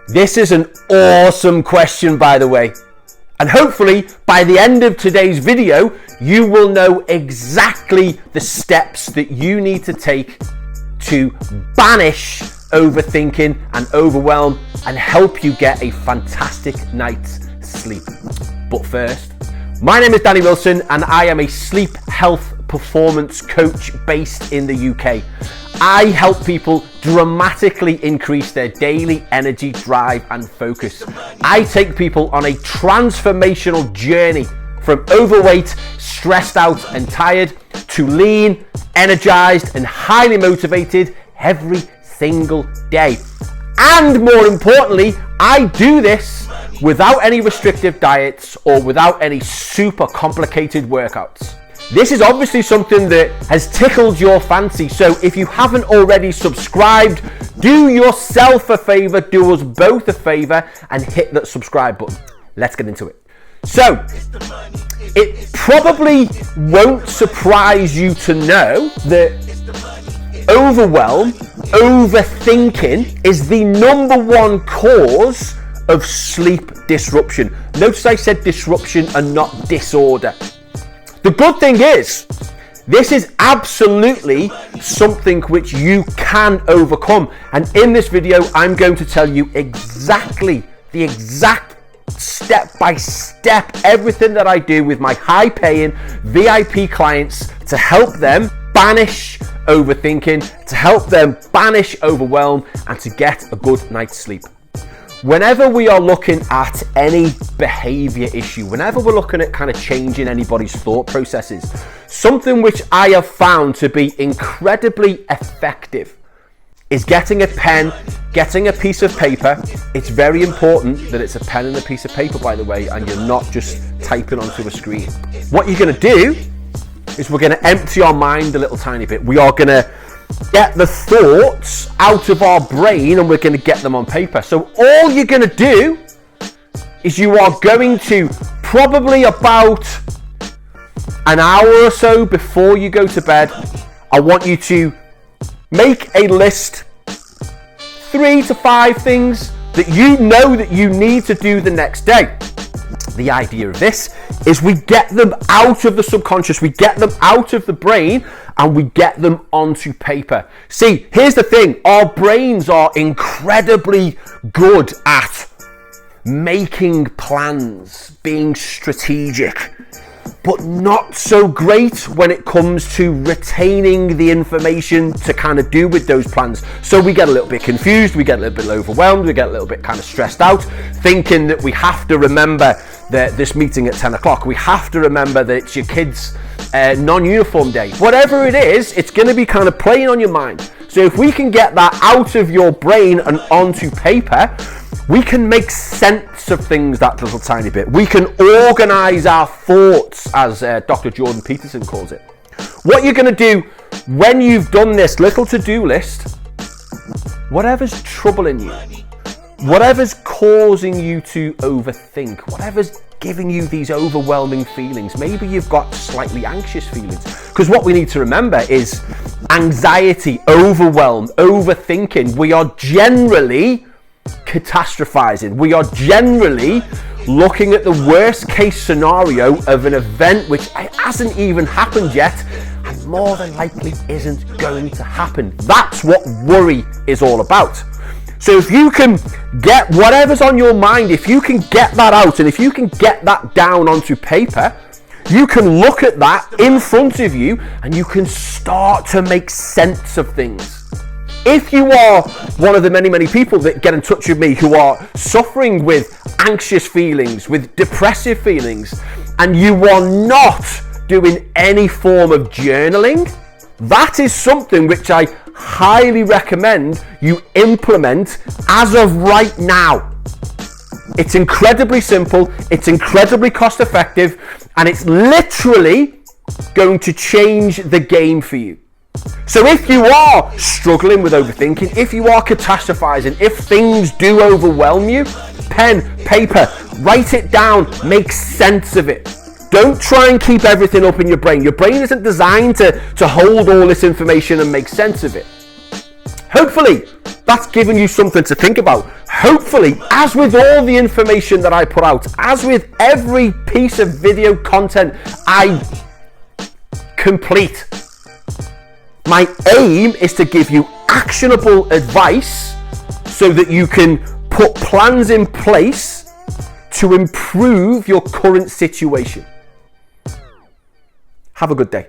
This is an awesome question, by the way. And hopefully by the end of today's video, you will know exactly the steps that you need to take to banish overthinking and overwhelm and help you get a fantastic night's sleep. But first, my name is Danny Wilson and I am a sleep health performance coach based in the UK. I help people dramatically increase their daily energy, drive and focus. I take people on a transformational journey from overweight, stressed out and tired to lean, energized and highly motivated every single day. And more importantly, I do this without any restrictive diets or without any super complicated workouts. This is obviously something that has tickled your fancy, so if you haven't already subscribed, do yourself a favor, do us both a favor, and hit that subscribe button. Let's get into it. So, it probably won't surprise you to know that overthinking is the number one cause of sleep disruption. Notice I said disruption and not disorder. The good thing is, this is absolutely something which you can overcome. And in this video, I'm going to tell you the exact step-by-step, everything that I do with my high-paying VIP clients to help them banish overthinking, to help them banish overwhelm, and to get a good night's sleep. Whenever we are looking at any behavior issue, whenever we're looking at kind of changing anybody's thought processes, something which I have found to be incredibly effective is getting a pen, getting a piece of paper. It's very important that it's a pen and a piece of paper, by the way, and you're not just typing onto a screen. What you're going to do is we're going to empty our mind a little tiny bit. We are going to get the thoughts out of our brain and we're going to get them on paper. So all you're going to do is you are going to, probably about an hour or so before you go to bed, I want you to make a list, 3 to 5 things that you know that you need to do the next day. The idea of this is we get them out of the subconscious, we get them out of the brain and we get them onto paper. See, here's the thing, our brains are incredibly good at making plans, being strategic, but not so great when it comes to retaining the information to kind of do with those plans. So we get a little bit confused, we get a little bit overwhelmed, we get a little bit kind of stressed out, thinking that we have to remember that this meeting at 10 o'clock, we have to remember that it's your kid's non-uniform day. Whatever it is, it's going to be kind of playing on your mind. So if we can get that out of your brain and onto paper, we can make sense of things that little tiny bit. We can organize our thoughts, as Dr. Jordan Peterson calls it. What you're going to do when you've done this little to-do list, whatever's troubling you, whatever's causing you to overthink, whatever's giving you these overwhelming feelings, maybe you've got slightly anxious feelings, because what we need to remember is anxiety, overwhelm, overthinking, we are generally catastrophizing. We are generally looking at the worst case scenario of an event which hasn't even happened yet and more than likely isn't going to happen. That's what worry is all about. So if you can get whatever's on your mind, if you can get that out and if you can get that down onto paper, you can look at that in front of you and you can start to make sense of things. If you are one of the many people that get in touch with me who are suffering with anxious feelings, with depressive feelings, and you are not doing any form of journaling, that is something which I highly recommend you implement as of right now. It's incredibly simple, it's incredibly cost effective, and it's literally going to change the game for you. So if you are struggling with overthinking, if you are catastrophizing, if things do overwhelm you, pen, paper, write it down, make sense of it. Don't try and keep everything up in your brain. Your brain isn't designed to hold all this information and make sense of it. Hopefully, That's given you something to think about. Hopefully, as with all the information that I put out, as with every piece of video content I complete, my aim is to give you actionable advice so that you can put plans in place to improve your current situation. Have a good day.